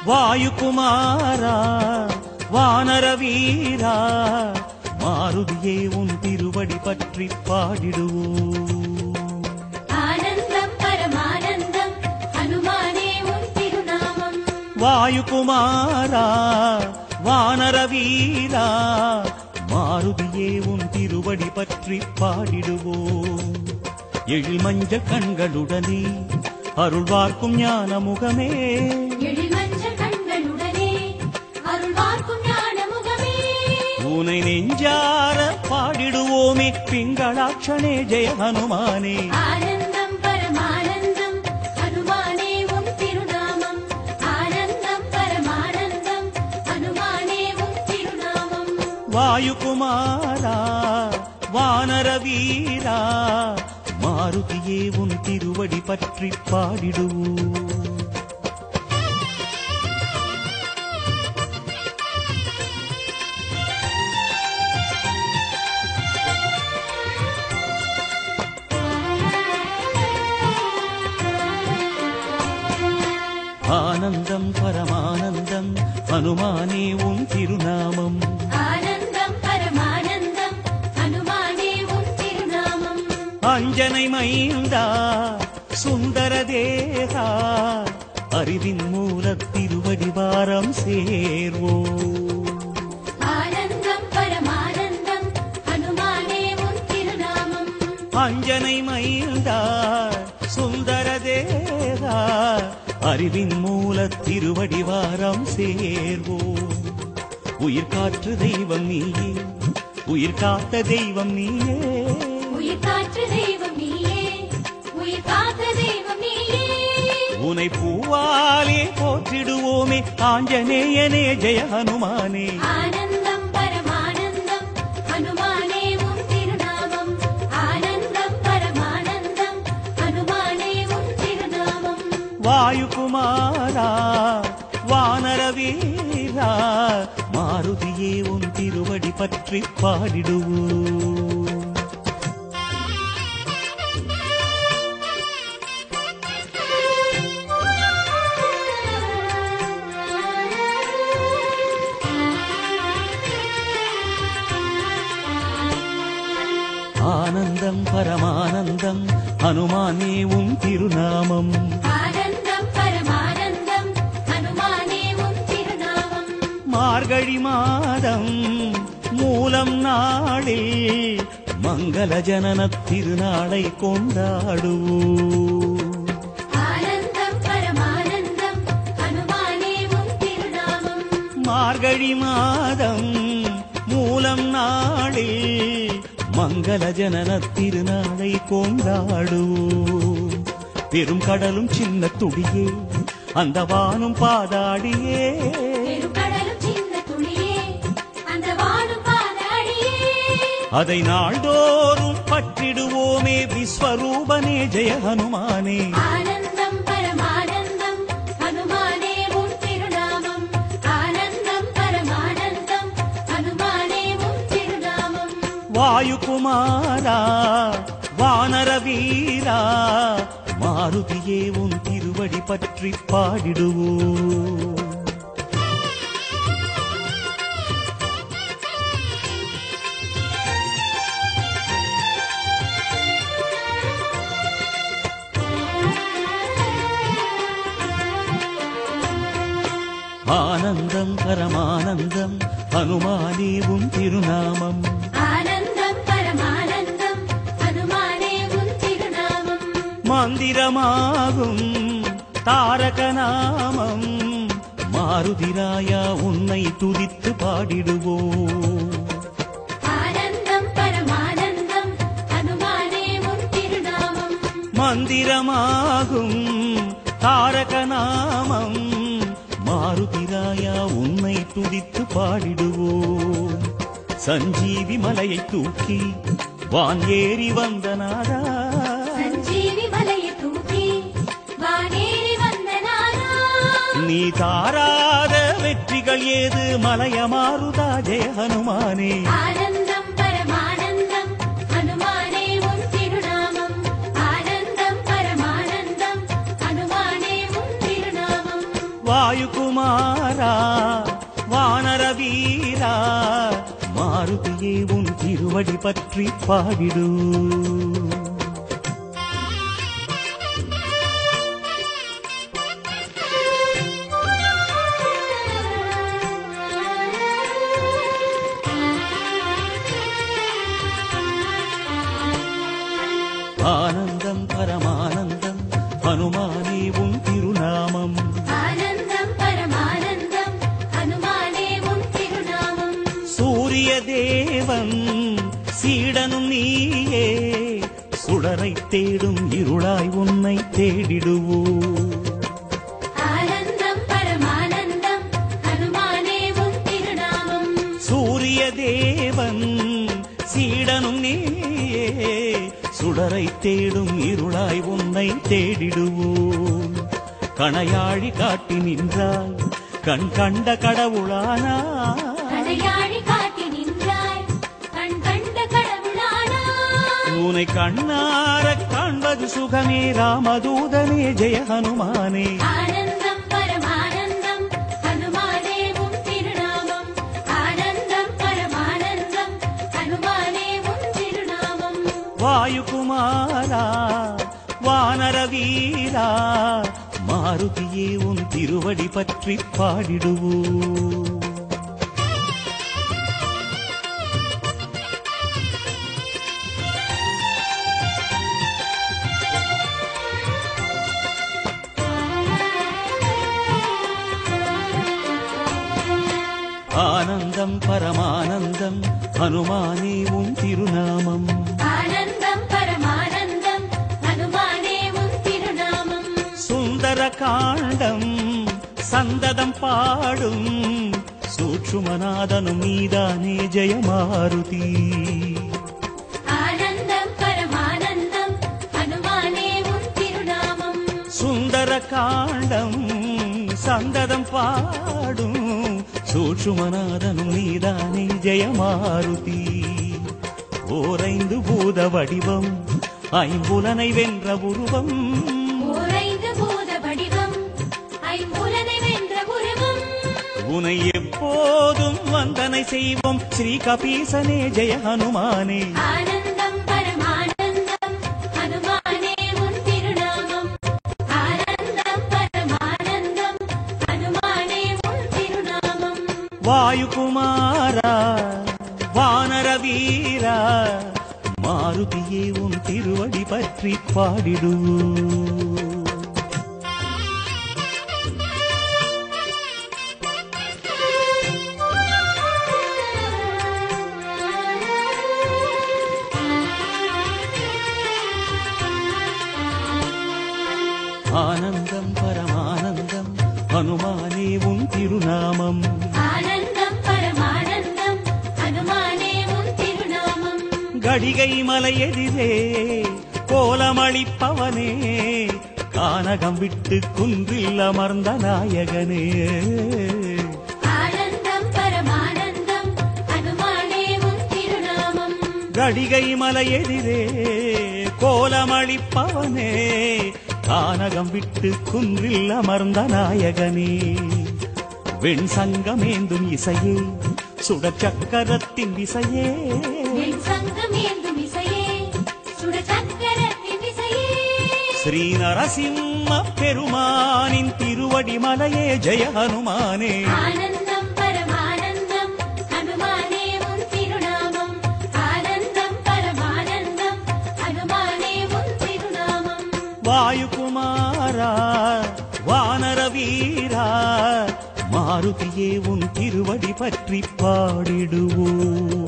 வாயுகுமாரா வானர வீரா மாருதியே உன் திருவடி பற்றி பாடிடுவோம். ஆனந்தம் பரமானந்தம் ஹனுமானே உன் திருநாமம். வாயுகுமாரா வானர வீரா மாருதியே உன் திருவடி பற்றி பாடிடுவோம். எழில் மஞ்சள் கண்களுடனே அருள் பார்க்கும் ஞான முகமே, எழில் மஞ்சள் கண்களுடனே அருள் பார்க்கும் ஞான முகமே, உனை நெஞ்சார பாடிடுவோமே பிங்களாட்சணே ஜெய ஹனுமானே. ஆனந்தம் பரமானந்தம் ஹனுமானே உன் திருநாமம். ஆனந்தம் பரமானந்தம் ஹனுமானே உன் திருநாமம். வாயுகுமாரா வானர வீரா மாருதியே உன் திருவடி பற்றி பாடிடுவோம். ஆனந்தம் பரமானந்தம் ஹனுமானே உன் திருநாமம். ஆனந்தம் பரமானந்தம் ஹனுமானே உன் திருநாமம். அஞ்சனை மைந்தா சுந்தர தேகா அறிவின் மூலத் திருவடி வாரம் சேர்வோம். ஆனந்தம் பரமானந்தம் ஹனுமானே உன் திருநாமம். அஞ்சனை மைந்தா சுந்தர தேகா அறிவின் மூலத் திருவடி வாரம் சேர்வோம். உயிர் காற்று தெய்வம் நீயே, உயிர் காத்த தெய்வம் நீயே, உயிர் காற்று தெய்வம் நீயே, உயிர் காத்த தெய்வம் நீயே. உனை பூவாலே போற்றிடுவோமே ஆஞ்சநேயனே ஜெய ஹனுமானே. ஆனந்தம் பரமானந்தம் ஹனுமானே உன் திருநாமம். ஆனந்தம் பரமானந்தம் ஹனுமானே உன் திருநாமம். வாயுகுமாரா வானர வீரா மாருதியே உன் திருவடி பற்றி பாடிடுவோம். ஆனந்தம் பரமானந்தம் ஹனுமானே உன் திருநாமம். ஆனந்தம் பரமானந்தம் ஹனுமானே உன் திருநாமம். மார்கழி மாதம் மூலம் நாளில் மங்கள ஜனன திருநாளை கொண்டாடுவோம். ஆனந்தம் பரமானந்தம் ஹனுமானே உன் திருநாமம். மார்கழி மாதம் மூலம் நாளில் மங்கள ஜனன திருநாளை கொண்டாடுவோம். பெரும் கடலும் சின்ன துடியே அந்த வானும் பாதாடியே, பெருங்கடலும் சின்ன துளியே அந்த வானும் பாதாடியே. அதை நாள்தோறும் பற்றிடுவோமே விஸ்வரூபனே ஜெய ஹனுமானே. ஆனந்தம் பரமானந்தம் ஹனுமானே உன் திருநாமம். ஆனந்தம் பரமானந்தம் ஹனுமானே உன் திருநாமம். வாயுகுமாரா வானர வீரா மாருதியே உன் திருவடி பற்றி பாடிடுவோம். ஆனந்தம் பரமானந்தம் ஹனுமானே உன் திருநாமம். ஆனந்தம் பரமானந்தம் ஹனுமானே உன் திருநாமம். மந்திரமாகும் தாரக நாமம் மாருதிராயா உன்னை துதித்து பாடிடுவோம். ஆனந்தம் பரமானந்தம் ஹனுமானே உன் திருநாமம். மந்திரமாகும் தாரக நாமம் மாருதிராயா உன்னை துதித்து பாடிடுவோம். சஞ்சீவி மலையை தூக்கி வான் ஏறி வந்த நாதா, சஞ்சீவி மலையை தூக்கி வானேறி வந்த நாதா. நீ தாராத வெற்றிகள் ஏது மலைய மாருதா ஜெய ஹனுமானே. ஆனந்தம் பரமானந்தம் ஹனுமானே உன் திருநாமம். ஆனந்தம் பரமானந்தம் ஹனுமானே உன் திருநாமம். வாயுகுமாரா வாயுகுமாரா வானர வீரா மாருதியே உன் திருவடி பற்றி பாடிடு. ஆனந்தம் பரமானந்தம் ஹனுமானே உன் திருநாமம். ஆனந்தம் பரமானந்தம் ஹனுமானே உன் திருநாமம். சூரிய தேவன் சீடனும் நீயே சுடரை தேடும் இருளாய் உன்னை தேடிடுவோ. ஆனந்தம் பரமானந்தம் ஹனுமானே உன் திருநாமம். சூரிய தேவன் சீடனும் நீயே சுடரை தேடும் இருளாய் உன்னை தேடிடுவோம். கணையாழி காட்டி நின்றாய் கண் கண்ட கடவுளானா. கணையாழி காட்டி நின்றாய் கண் கண்ட கடவுளானா. உனை கண்ணார காண்பது சுகமே ராமதூதனே ஜெய ஹனுமானே. ஆனந்தம் பரமானந்தம் ஹனுமானே உன் திருநாமம். ஆனந்தம் பரமானந்தம் ஹனுமானே உன் திருநாமம். வாயுகுமாரா வானர வீரா மாருதியே உன் திருவடி பற்றி பாடிடுவோ. ஆனந்தம் பரமானந்தம் ஹனுமானே உன் திருநாமம். ஆனந்தம் பரமானந்தம் ஹனுமானே உன் திருநாமம். சுந்தர காண்டம் சந்ததம் பாடும் சூட்சுமநாதனும் நீதானே ஜெயமாருதி. ஆனந்தம் பரமானந்தம் ஹனுமானே உன் திருநாமம். சுந்தர காண்டம் சந்ததம் பாடும் சூட்சுமநாதனும் நீதானே ஜெயமாருதி. ஓரைந்து பூத வடிவம் ஐம்புலனை வென்ற உருவம். ஓரைந்து பூத வடிவம் ஐம்புலனை வென்ற உருவம். உனை எப்போதும் வந்தனை செய்வோம் ஸ்ரீ கபீசனே ஜெய ஹனுமானே. ஆனந்தம் பரமானந்தம் ஹனுமானே உன் திருநாமம். ஆனந்தம் பரமானந்தம் ஹனுமானே உன் திருநாமம். வாயுகுமாரா வானர வீரா மாருதியே உன் திருவடி பற்றி பாடிடு. ஆனந்தம் பரமானந்தம் ஹனுமானே உன் திருநாமம். ஆனந்தம் பரமானந்தம் ஹனுமானே உன் திருநாமம். கடிகை மலை எதிரே கோலமளிப்பவனே கானகம் விட்டு குன்றில் அமர்ந்த நாயகனே. ஆனந்தம் பரமானந்தம் ஹனுமானே உன் திருநாமம். கடிகை மலை எதிரே கோலமளிப்பவனே கானகம் விட்டு குன்றில் அமர்ந்த நாயகனே. வெண் சங்கமேந்தும் இசையே சுடர் சக்கரத்தின் விசையே. வெண் சங்கமேந்தும் இசையே சுடர் சக்கரத்தின் விசையே. ஸ்ரீ நரசிம்ம பெருமானின் திருவடி மலையே ஜெய ஹனுமானே. ஆனந்தம் பரமானந்தம் ஹனுமானே உன் திருநாமம். ஆனந்தம் பரமானந்தம் ஹனுமானே உன் திருநாமம். வாயுகுமாரா வானர வீரா மாருதியே உன் திருவடி பற்றி பாடிடுவோம்.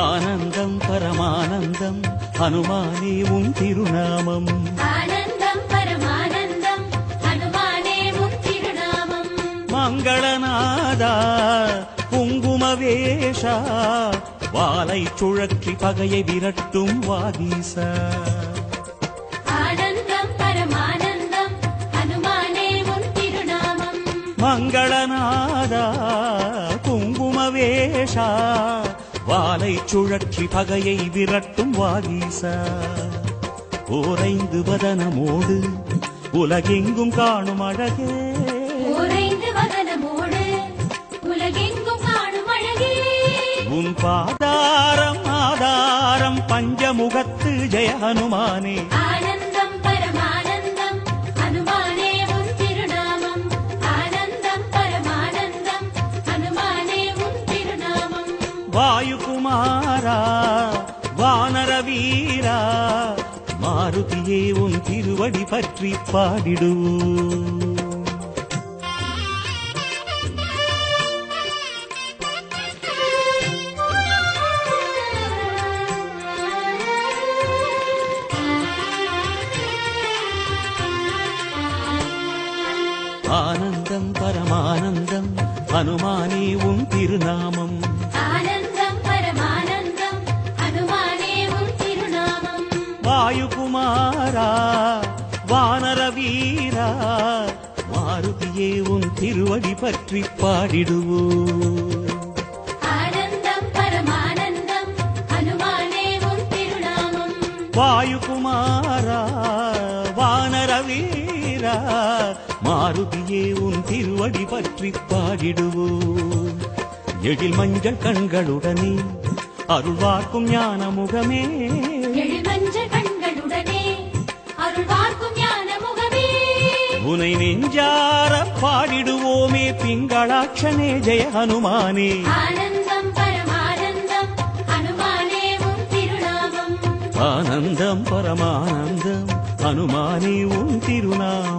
ஆனந்தம் பரமானந்தம் ஹனுமானே உன் திருநாமம். ஆனந்தம் பரமானந்தம் ஹனுமானே உன் திருநாமம். மங்களநாதா குங்குமவேஷா வாலை சுழற்றி பகையை விரட்டும் வாகீசா. ஆனந்தம் பரமானந்தம் ஹனுமானே உன் திருநாமம். மங்களநாதா குங்குமவேஷா வாலை சுழற்றி பகையை விரட்டும் வாகீசா ஓரைந்து வதனமோடு உலகெங்கும் காணும் அழகே ஓரைந்து வதனமோடு உலகெங்கும் காணும் அழகே உன் பாதாரம் ஆதாரம் பஞ்சமுகத்து ஜெய ஹனுமானே ஆனந்தம் பரமானந்தம் ஹனுமானே உன் திருநாமம் ஆனந்தம் பரமானந்தம் ஹனுமானே உன் திருநாமம் வாயுகுமாரா வானர வீரா மாருதியே உன் திருவடி பற்றி பாடிடுவோம் ஆனந்தம் பரமானந்தம் ஹனுமானே உன் திருநாமம் ஆனந்தம் பரமானந்தம் ஹனுமானே உன் திருநாமம் வாயுகுமாரா வானர வீரா மாருதியே உன் திருவடி பற்றி பாடிடுவோம் ஆனந்தம் பரமானந்தம் ஹனுமானே உன் திருநாமம் வாயுகுமாரா வானர வீரா மாருதியே உன் திருவடி பற்றி பாடிடுவோம் எழில் மஞ்சள் கண்களுடனே அருள்வார்க்கும் ஞான முகமே எழில்மஞ்சள் கண்களுடனே அருள்வார்க்கும் ஞான முகமே உனை நெஞ்சார பாடிடுவோமே பிங்களாட்சனே ஜெய ஹனுமானே ஆனந்தம் பரமானந்தம் ஹனுமானே உன் திருநாமம் ஆனந்தம் பரமானந்தம் ஹனுமானே உன் திருநாமம்